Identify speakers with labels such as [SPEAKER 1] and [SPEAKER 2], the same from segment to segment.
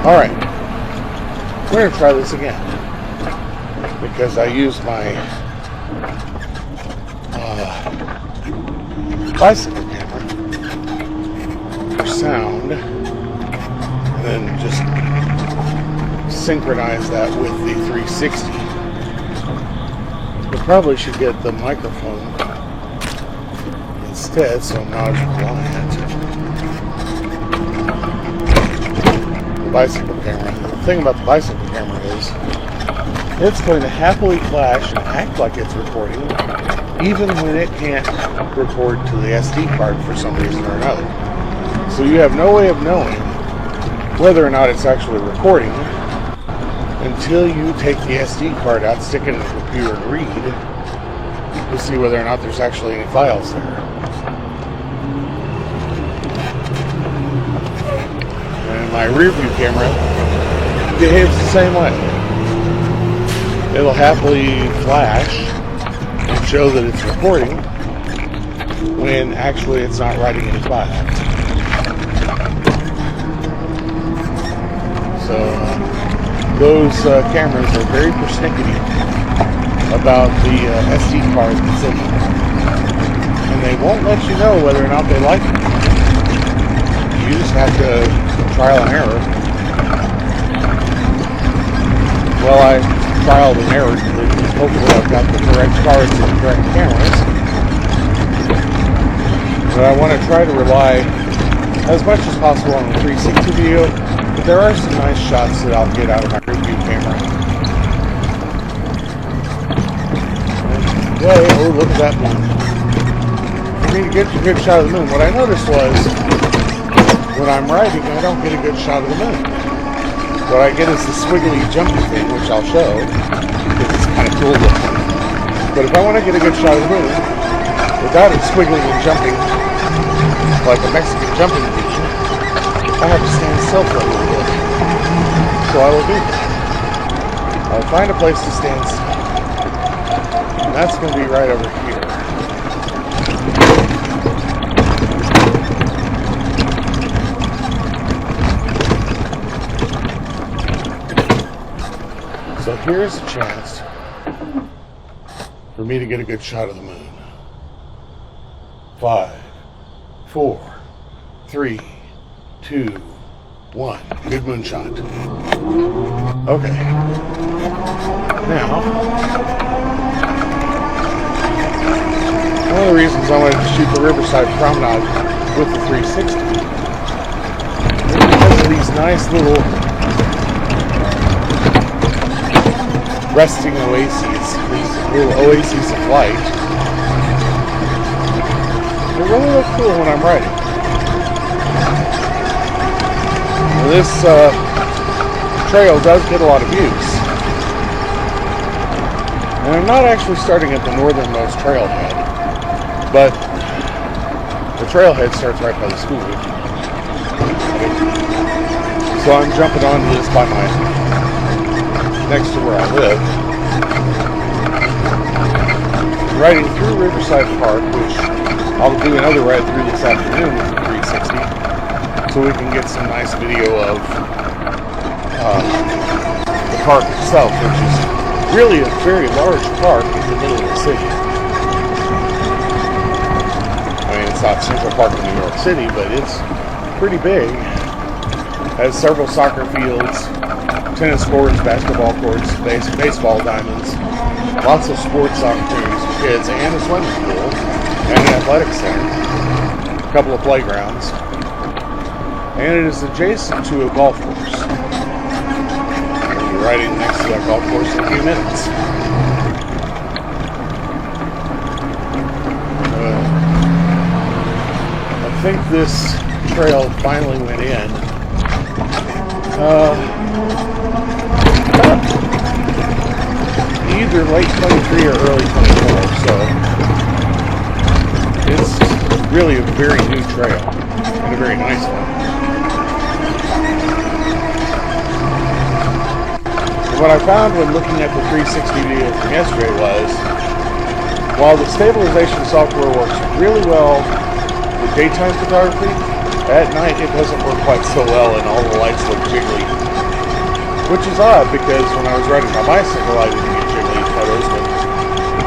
[SPEAKER 1] Alright, we're going to try this again because I used my bicycle camera for sound and then just synchronize that with the 360. I probably should get the microphone instead so I'm not as reliant. The bicycle camera. The thing about the bicycle camera is it's going to happily flash and act like it's recording even when it can't record to the SD card for some reason or another. So you have no way of knowing whether or not it's actually recording until you take the SD card out, stick it in the computer and read to see whether or not there's actually any files there. And my rear view camera behaves the same way. It'll happily flash and show that it's recording when actually it's not writing any files. So those cameras are very persnickety about the SD card that's in them. And they won't let you know whether or not they like it. You just have to trial and error. Well, I trialed and errored. Hopefully I've got the correct cards and the correct cameras. But I want to try to rely as much as possible on the 360 video. But there are some nice shots that I'll get out of my review camera. Yay, oh, look at that moon. You need to get a good shot of the moon. What I noticed was, when I'm riding, I don't get a good shot of the moon. What I get is the squiggly jumpy thing, which I'll show, because it's kind of cool looking. But if I want to get a good shot of the moon, without it squiggling and jumping, like a Mexican jumping bean, I have to stand still for a little bit. So I will do that. I'll find a place to stand still. And that's going to be right over here. So here's a chance for me to get a good shot of the moon. 5, 4, 3, 2, 1. Good moonshot. Okay. Now, one of the reasons I wanted to shoot the Riverside Promenade with the 360 is because of these nice little resting oases, these little oases of light. They really look cool when I'm riding. This trail does get a lot of use. And I'm not actually starting at the northernmost trailhead, but the trailhead starts right by the school. So I'm jumping onto this by next to where I live. Riding through Riverside Park, which I'll do another ride through this afternoon with the 360. So we can get some nice video of the park itself, which is really a very large park in the middle of the city. I mean, it's not Central Park in New York City, but it's pretty big. Has several soccer fields, tennis courts, basketball courts, baseball diamonds, lots of sports opportunities for kids, and a swimming pool, and an athletic center, a couple of playgrounds. And it is adjacent to a golf course. We'll be riding next to that golf course in a few minutes. I think this trail finally went in. Either late 23 or early 24, so it's really a very new trail and a very nice one. What I found when looking at the 360 video from yesterday was, while the stabilization software works really well the daytime photography. At night, it doesn't work quite so well, and all the lights look jiggly. Which is odd, because when I was riding my bicycle, I didn't get jiggly photos, but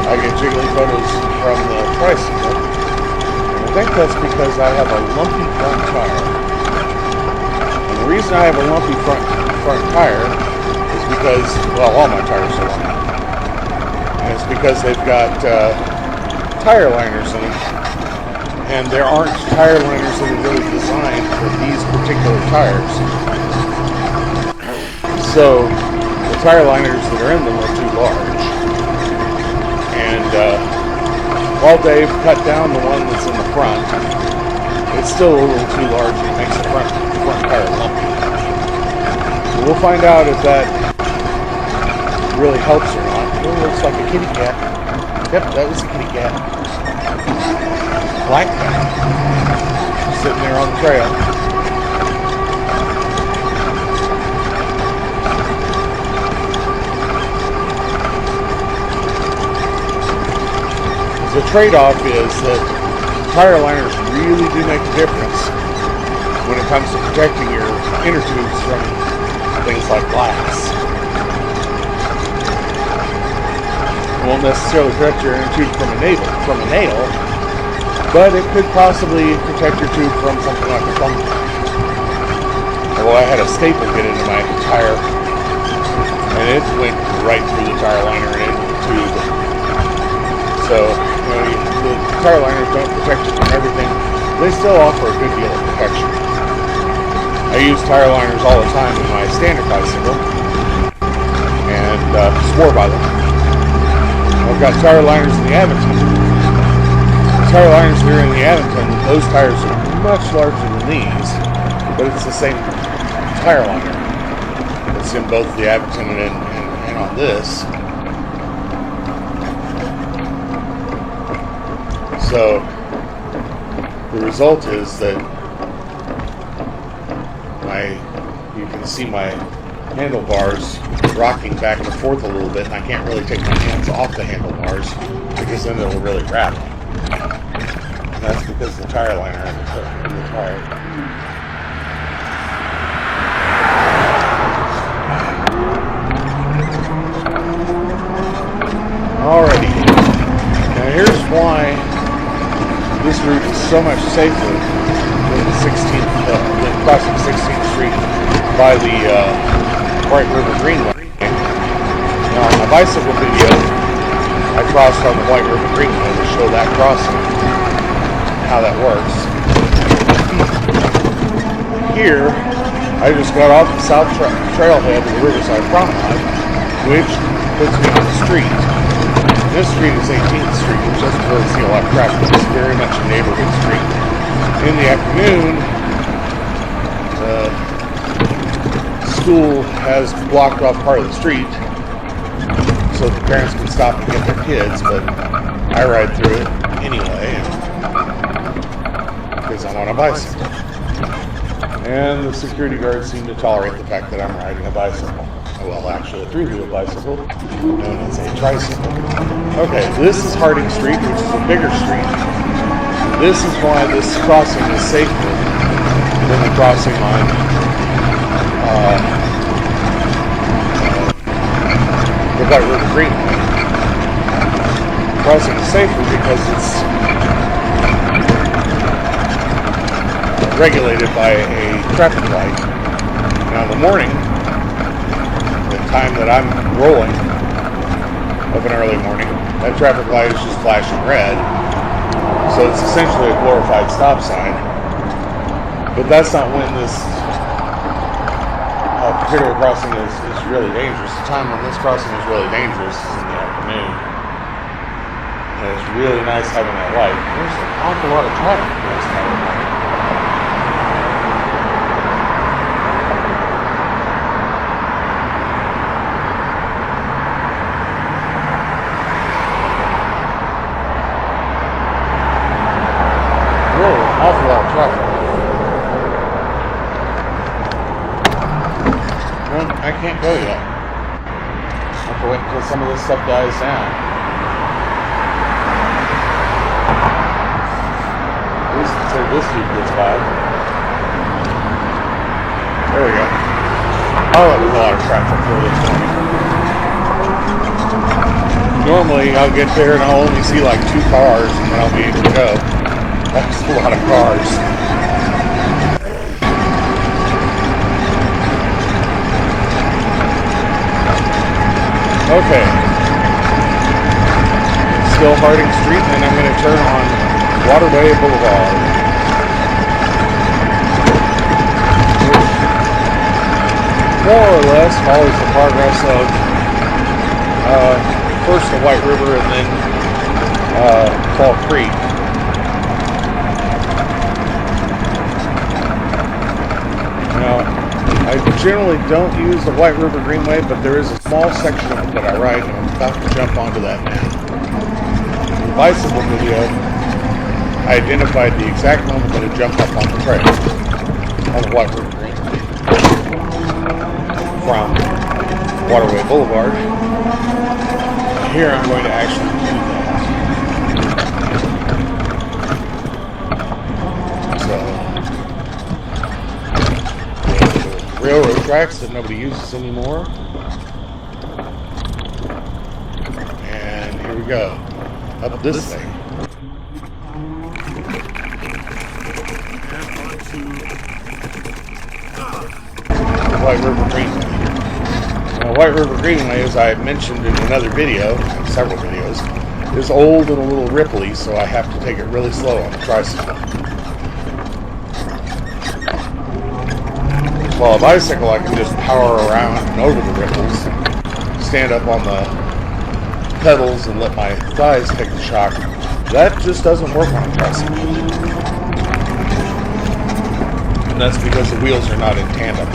[SPEAKER 1] I get jiggly photos from the tricycle. And I think that's because I have a lumpy front tire. And the reason I have a lumpy front tire is because, well, all my tires are lumpy. And it's because they've got tire liners in them. And there aren't tire liners that are really designed for these particular tires. So the tire liners that are in them are too large. And while they've cut down the one that's in the front, it's still a little too large and it makes the front tire lumpy. So we'll find out if that really helps or not. It looks like a kitty cat. Yep, that was a kitty cat. Black cat. Sitting there on the trail. The trade-off is that tire liners really do make a difference when it comes to protecting your inner tubes from things like glass. It won't necessarily protect your inner tube from a nail, but it could possibly protect your tube from something like a thumb drive. Well, I had a staple get into my tire, and it went right through the tire liner and into the tube. So, the tire liners don't protect you from everything. They still offer a good deal of protection. I use tire liners all the time in my standard bicycle, and swore by them. I've got tire liners in the Avington. The tire liners that are in the Avington, those tires are much larger than these, but it's the same tire liner. It's in both the Avington and on this. So the result is that you can see my handlebars rocking back and forth a little bit, and I can't really take my hands off the handlebars because then it'll really rattle. And that's because the tire liner in the tire. Alrighty. Now here's why this route is so much safer than the 16th, than crossing 16th Street by the White River Greenway. Now, on my bicycle video, I crossed on the White River Greenway to show that crossing, how that works. Here, I just got off the south trailhead of the Riverside Promenade, which puts me on the street. This street is 18th Street, which doesn't really see a lot of traffic. It's very much a neighborhood street. In the afternoon, school has blocked off part of the street so the parents can stop and get their kids, but I ride through it anyway because I'm on a bicycle. And the security guards seem to tolerate the fact that I'm riding a bicycle. Well, actually a three-wheel bicycle, known as a tricycle. Okay, this is Harding Street, which is a bigger street. This is why this crossing is safer than the crossing on the White River Greenway. Crossing is safer because it's regulated by a traffic light. Now in the morning, the time that I'm rolling of an early morning, that traffic light is just flashing red. So it's essentially a glorified stop sign. But that's not when this particular crossing is really dangerous. The time when this crossing is really dangerous is in the afternoon. And it's really nice having that light. There's an awful lot of traffic this time of night. Awful lot of traffic. Well, I can't go yet. I have to wait until some of this stuff dies down. At least until it this dude gets by. There we go. Oh, there's a lot of traffic for this morning. Normally, I'll get there and I'll only see like 2 cars and then I'll be able to go. That's a lot of cars. Okay. Still Harding Street, and I'm going to turn on Waterway Boulevard. More or less follows the progress of first the White River and then Fall Creek. Now, I generally don't use the White River Greenway, but there is a small section of it that I ride, and I'm about to jump onto that now. In the bicycle video, I identified the exact moment that I jumped up on the trail on the White River Greenway from Waterway Boulevard. Here I'm going to actually do that. So, railroad tracks that nobody uses anymore. And here we go. Up this thing. White River Greenway. Now, White River Greenway, as I mentioned in another video, several videos, is old and a little ripply, so I have to take it really slow on the tricycle. While a bicycle, I can just power around and over the ripples, stand up on the pedals and let my thighs take the shock. That just doesn't work on a tricycle. And that's because the wheels are not in tandem.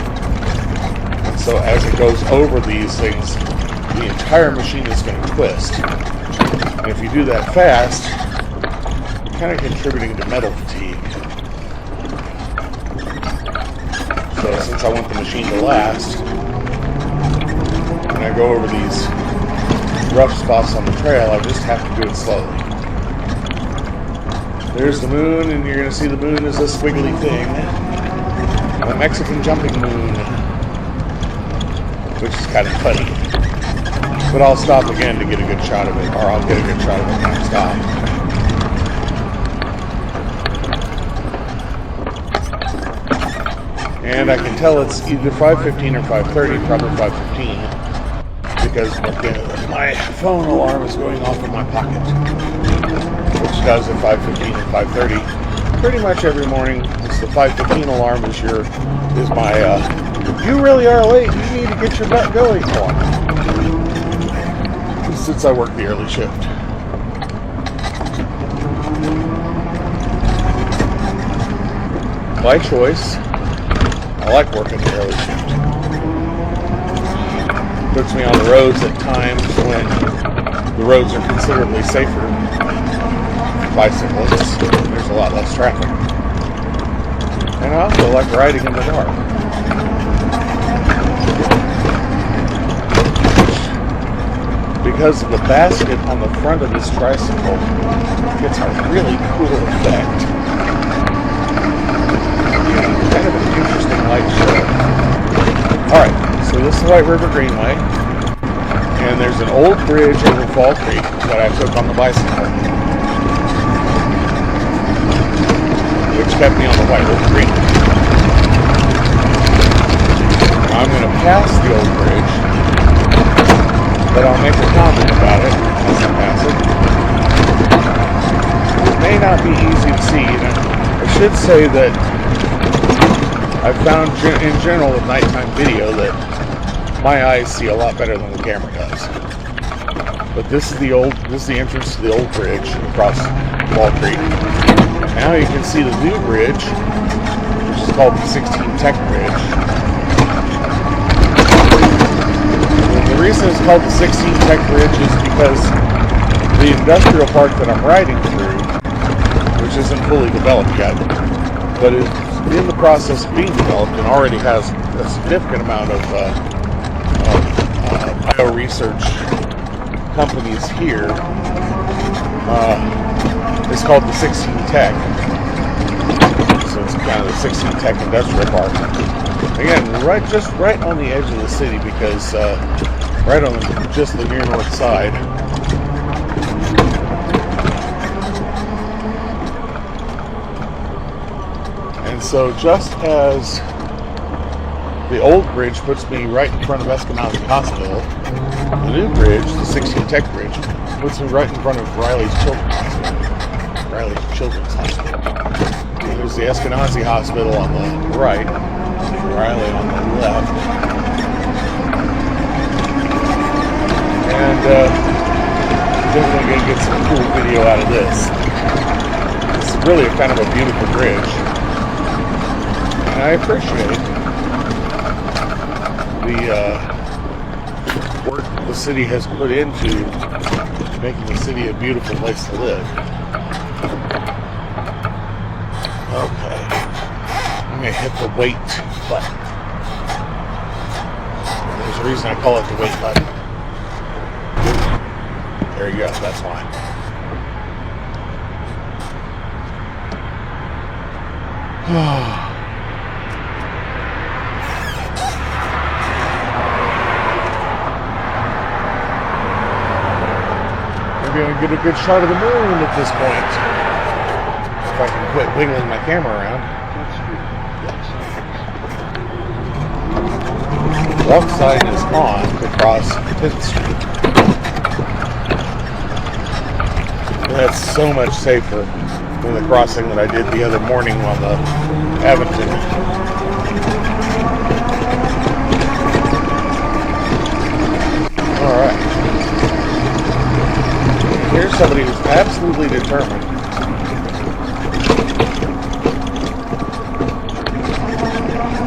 [SPEAKER 1] And so as it goes over these things, the entire machine is going to twist. And if you do that fast, you're kind of contributing to metal fatigue. So since I want the machine to last, when I go over these rough spots on the trail, I just have to do it slowly. There's the moon, and you're going to see the moon as a squiggly thing. A Mexican jumping moon, which is kind of funny. But I'll stop again to get a good shot of it, or I'll get a good shot of it when I stop. And I can tell it's either 5:15 or 5:30, probably 5:15, because my phone alarm is going off in my pocket, which does at 5:15 and 5:30. Pretty much every morning. It's the 5:15 alarm is my you really are late, you need to get your butt going alarm. Since I work the early shift. By choice, I like working the early shift. Puts me on the roads at times when the roads are considerably safer for bicyclists. There's a lot less traffic. And I also like riding in the dark. Because of the basket on the front of this tricycle, gets a really cool effect. Kind of an interesting light show. Alright, so this is the White River Greenway. And there's an old bridge over Fall Creek that I took on the bicycle, which kept me on the White River Greenway. Now I'm going to pass the old bridge, but I'll make a comment about it as I pass it. It may not be easy to see. I should say that I've found in general with nighttime video that my eyes see a lot better than the camera does. But this is the entrance to the old bridge across Fall Creek. Now you can see the new bridge, which is called the 16 Tech Bridge. And the reason it's called the 16 Tech Bridge is because the industrial park that I'm riding through, which isn't fully developed yet, but is in the process of being developed and already has a significant amount of bio research companies here, is called the 16 Tech. 16 Tech Industrial Park. Again, just right on the edge of the city, because right on just the near north side. And so just as the old bridge puts me right in front of Eskenazi Hospital, the new bridge, the 16 Tech Bridge, puts me right in front of Riley's Children's Hospital. There's the Eskenazi Hospital on the right, Riley on the left. And definitely going to get some cool video out of this. It's really kind of a beautiful bridge. And I appreciate the work the city has put into making the city a beautiful place to live. Okay, I'm going to hit the wait button. There's a reason I call it the wait button. There you go, that's why. Maybe I can get a good shot of the moon at this point. If I can quit wiggling my camera around. Walk sign is on to cross 5th Street. That's so much safer than the crossing that I did the other morning on the Avenue. Alright. Here's somebody who's absolutely determined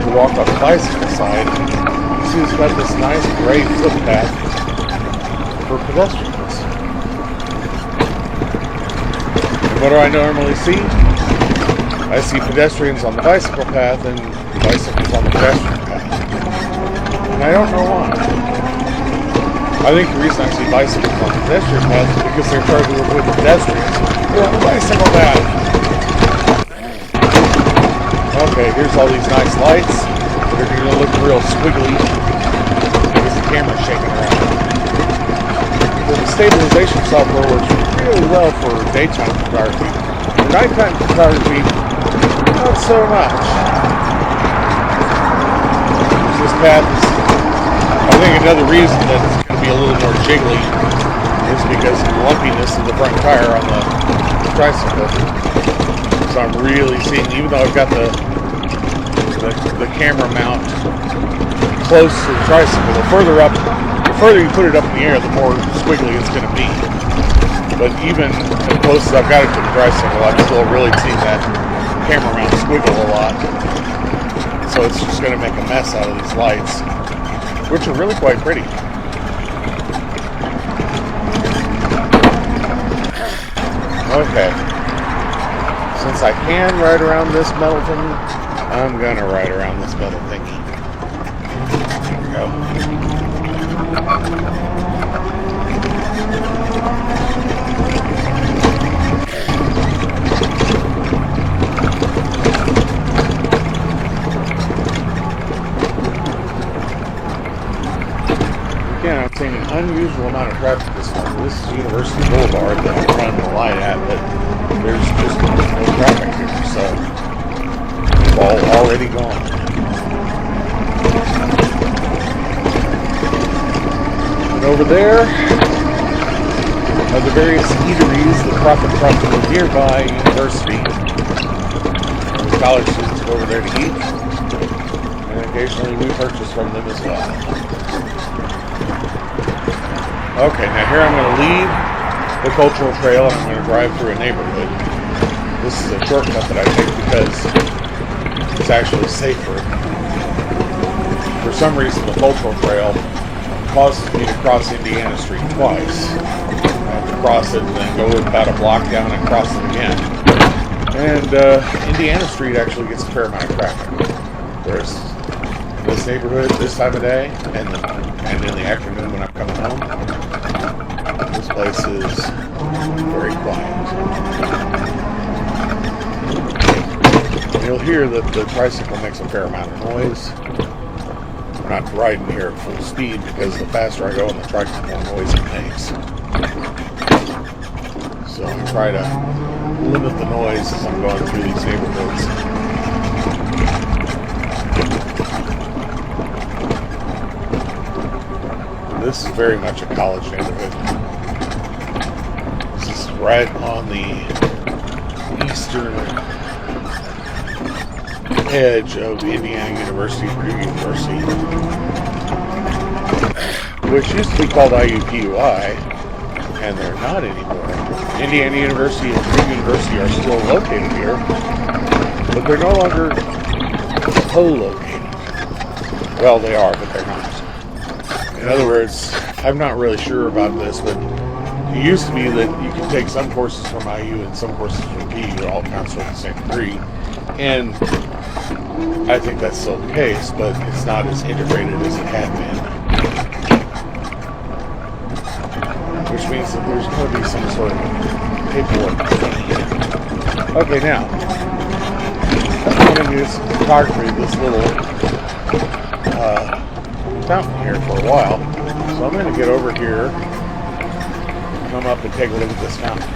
[SPEAKER 1] to walk on the bicycle side. You see it's got this nice gray footpath for pedestrians. And what do I normally see? I see pedestrians on the bicycle path and bicycles on the pedestrian path. And I don't know why. I think the reason I see bicycles on the pedestrian path is because they're trying to avoid the pedestrians on the bicycle path. Okay, here's all these nice lights. They're going to look real squiggly because the camera's shaking around. The stabilization software works really well for daytime photography. For nighttime photography, not so much. This path is, I think another reason that it's going to be a little more jiggly is because of the lumpiness of the front tire on the tricycle. So I'm really seeing, even though I've got the camera mount close to the tricycle, the further you put it up in the air, the more squiggly it's going to be. But even as close as I've got it to the tricycle, I'm still really seeing that camera mount squiggle a lot. So it's just going to make a mess out of these lights, which are really quite pretty. Okay. Since I can ride around this metal thingy, I'm going to ride around this metal thingy. There we go. Again, I'm seeing an unusual amount of traffic this morning. This is University Boulevard that I'm running the light at, but there's just no traffic here, so it's all already gone. And over there are the various eateries that profit from the nearby university. The college students go over there to eat, and occasionally we purchase from them as well. Okay, now here I'm going to leave the cultural trail and I'm going to drive through a neighborhood. This is a shortcut that I take because it's actually safer. For some reason, the cultural trail causes me to cross Indiana Street twice. I have to cross it and then go about a block down and cross it again. And Indiana Street actually gets a fair amount of traffic. Whereas this neighborhood, this time of day, and in the afternoon when I'm coming home, this place is very quiet. You'll hear that the tricycle makes a fair amount of noise. I'm not riding here at full speed because the faster I go on the trike, the more noise it makes. So I try to limit the noise as I'm going through these neighborhoods. This is very much a college neighborhood. This is right on the eastern edge of Indiana University, Purdue University, which used to be called IUPUI, and they're not anymore. Indiana University and Purdue University are still located here, but they're no longer co-located. Well, they are, but they're not. In other words, I'm not really sure about this, but it used to be that you could take some courses from IU and some courses from PU, all counts at the same degree, and I think that's still the case, but it's not as integrated as it had been. Which means that there's going to be some sort of paperwork. Okay, now, I'm going to do some photography of this little fountain here for a while. So I'm going to get over here, come up and take a look at this fountain,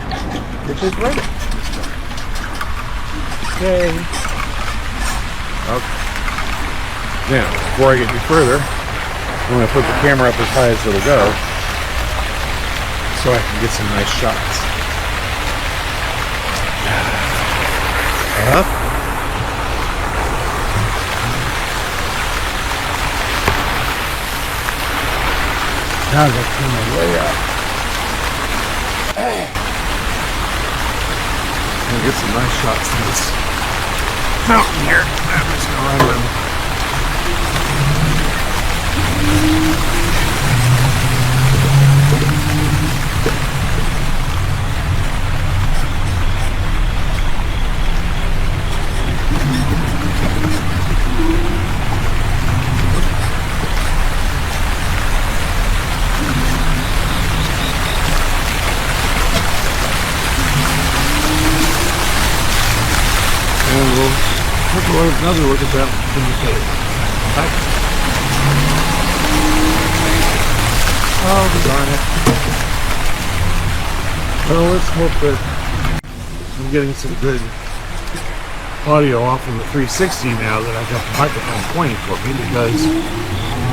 [SPEAKER 1] which is right. Okay. Now, before I get any further, I'm going to put the camera up as high as it'll go so I can get some nice shots. Up. Now I've got to turn my way up. I'm going to get some nice shots of this fountain here. I'm just going to run with it. And we'll take another look at that from the cave. Right? Oh, darn it. Well, let's hope that I'm getting some good audio off of the 360 now that I've got the microphone pointing for me, because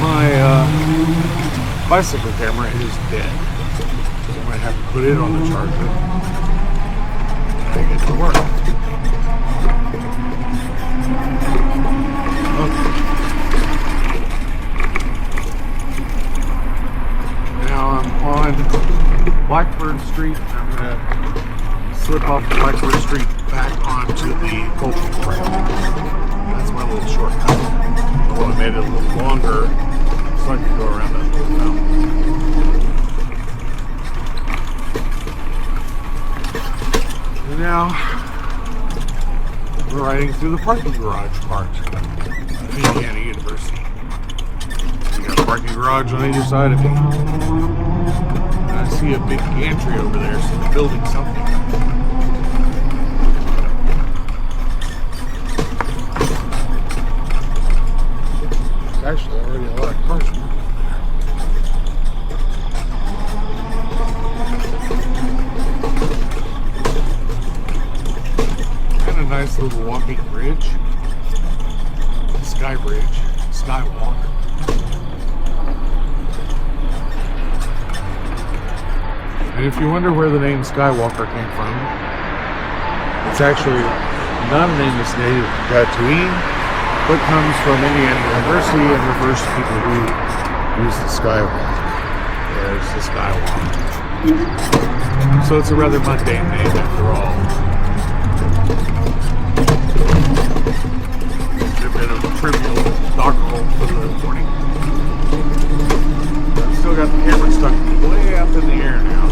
[SPEAKER 1] my bicycle camera is dead. So I might have to put it on the charger to make it to work. Okay. Now I'm on Blackbird Street. I'm going to slip off the Blackbird Street back onto the cultural trail. That's my little shortcut. Although I made it a little longer so I can go around that little mountain. And now we're riding through the parking garage part of Indiana University. We got a parking garage on either side of me. And I see a big gantry over there, so they're building something. There's actually already a lot of cars moving over there. And a nice little walking bridge. Sky bridge. Skywalk. And if you wonder where the name Skywalker came from, it's actually not a name that's native to Tatooine, but comes from Indiana University and refers to people who use the skywalk. There's the Skywalk. So it's a rather mundane name after all. A bit of a trivial doctoral for the morning. I've still got the camera stuck way up in the air now.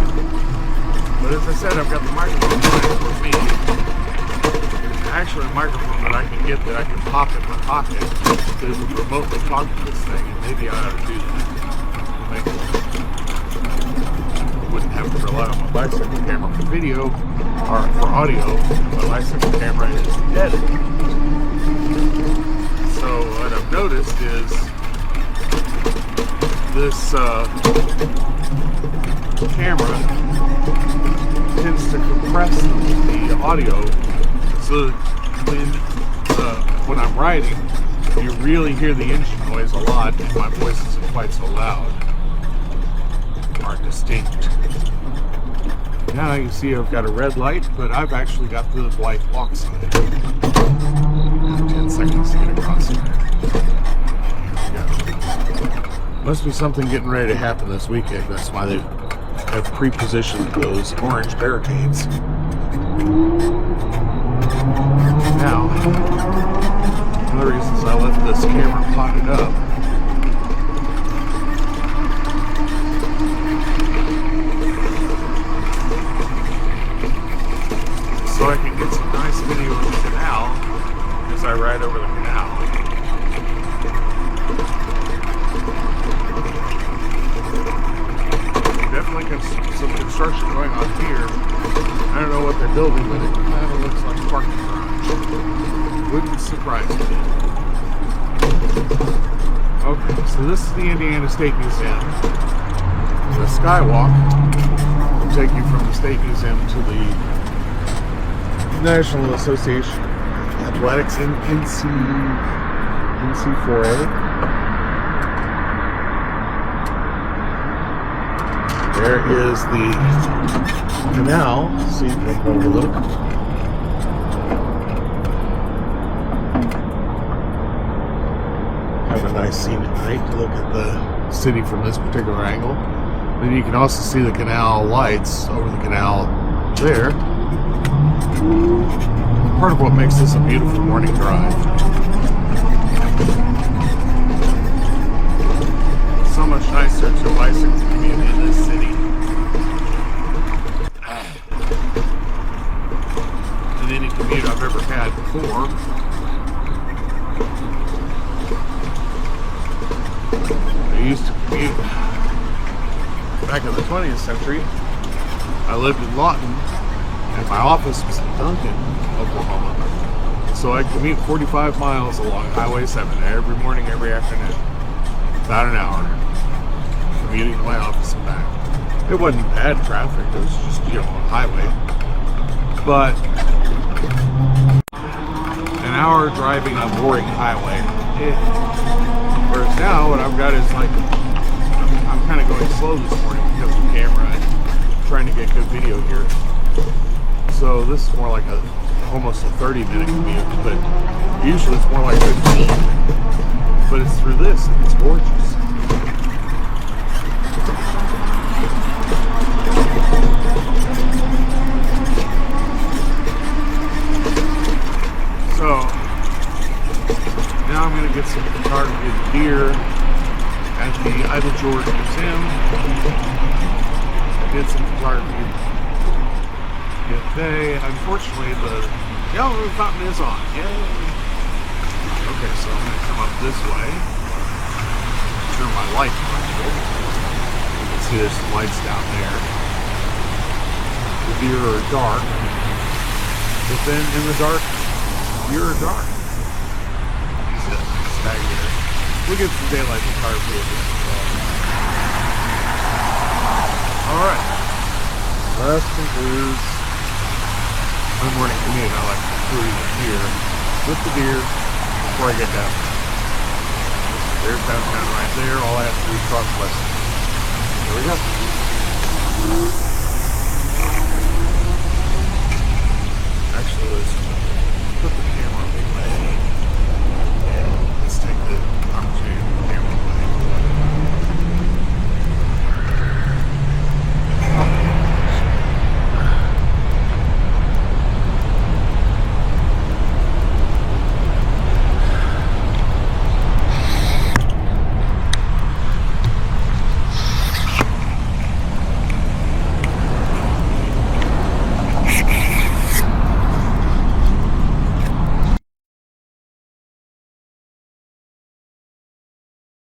[SPEAKER 1] But as I said, I've got the microphone for me. It's actually a microphone that I can get that I can pop in my pocket to remotely talk to this thing, and maybe I ought to do that. I wouldn't have to rely on my bicycle camera for video, or for audio. My bicycle camera is dead. noticed is this camera tends to compress the audio, so when I'm riding, you really hear the engine noise a lot, and my voice isn't quite so loud or distinct. Now you see I've got a red light, but I've actually got the white walk sign. 10 seconds to get across here. Yeah. Must be something getting ready to happen this weekend. That's why they have pre-positioned those orange barricades. Now, one of the reasons I left this camera potted up so I can get some nice video of the canal as I ride over the canal. Definitely some construction going on here. I don't know what they're building, but it kind of looks like a parking garage. Wouldn't surprise me. Okay, so this is the Indiana State Museum. The Skywalk will take you from the State Museum to the National Association Athletics in NC4A. There is the canal, so you can overlook. Have a nice scenic night to look at the city from this particular angle. Then you can also see the canal lights over the canal there. Part of what makes this a beautiful morning drive. So much nicer to bicycle commute in this city than any commute I've ever had before. I used to commute back in the 20th century. I lived in Lawton, and my office was in Duncan, Oklahoma. So I commute 45 miles along Highway 7 every morning, every afternoon. About an hour. Commuting to my office and back. It wasn't bad traffic, it was just, a highway. But an hour driving a boring highway. Whereas now, what I've got is like, I'm kind of going slow this morning because of the camera and trying to get good video here. So this is more like almost a 30-minute commute, but usually it's more like 15. But it's through this, and it's gorgeous. So now I'm going to get some photography of the deer at the Idle George Museum. Did some photography today. Unfortunately, the yellow fountain is on. Yay! Okay, so I'm going to come up this way. Turn my light on. You can see there's some lights down there. The deer are dark, but then in the dark, deer are dark. Stag there. We'll get some daylight photography of this. Alright. That concludes my morning commute. I like to cruise here with the deer before I get down. There's downtown right there. All I have to do is cross west. Here we go.